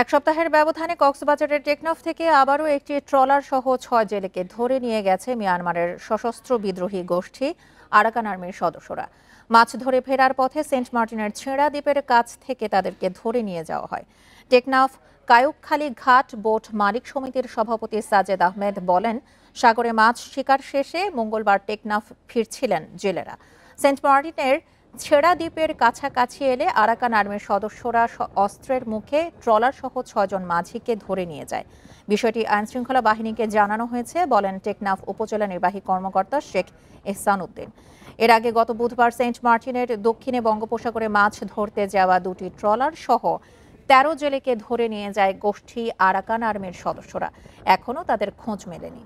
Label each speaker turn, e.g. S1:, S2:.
S1: এক সপ্তাহের ব্যবধানে কক্সবাজারের টেকনাফ থেকে আবারও একটি ট্রলার সহ ৬ জেলেকে ধরে নিয়ে গেছে মিয়ানমারের সশস্ত্র বিদ্রোহী গোষ্ঠী আরাকান আর্মির সদস্যরা। মাছ ধরে ফেরার পথে সেন্ট মার্টিনের ছেঁড়া দ্বীপের কাছ থেকে তাদেরকে ধরে নিয়ে যাওয়া হয়। টেকনাফ কায়ুকখালী ঘাট বোট মালিক সমিতির সভাপতি সাজেদ আহমেদ বলেন, সাগরে মাছ শিকার শেষে মঙ্গলবার টেকনাফ ফিরছিলেন জেলেরা। সেন্ট মার্টিনের ছেড়া দ্বীপের কাছাকাছি এলে আরাকান আর্মির সদস্যরা অস্ত্রের মুখে ট্রলার সহ ৬ জন মাঝিকে ধরে নিয়ে যায়। বিষয়টি আইনশৃঙ্খলা বাহিনীকে জানানো হয়েছে বলেন টেকনাফ উপজেলা নির্বাহী কর্মকর্তা শেখ এহসান উদ্দিন। এর আগে গত বুধবার সেন্ট মার্টিনের দক্ষিণে বঙ্গোপসাগরে মাছ ধরতে যাওয়া দুটি ট্রলার সহ ১৩ জেলেকে ধরে নিয়ে যায় গোষ্ঠী আরাকান আর্মির সদস্যরা। এখনও তাদের খোঁজ মেলেনি।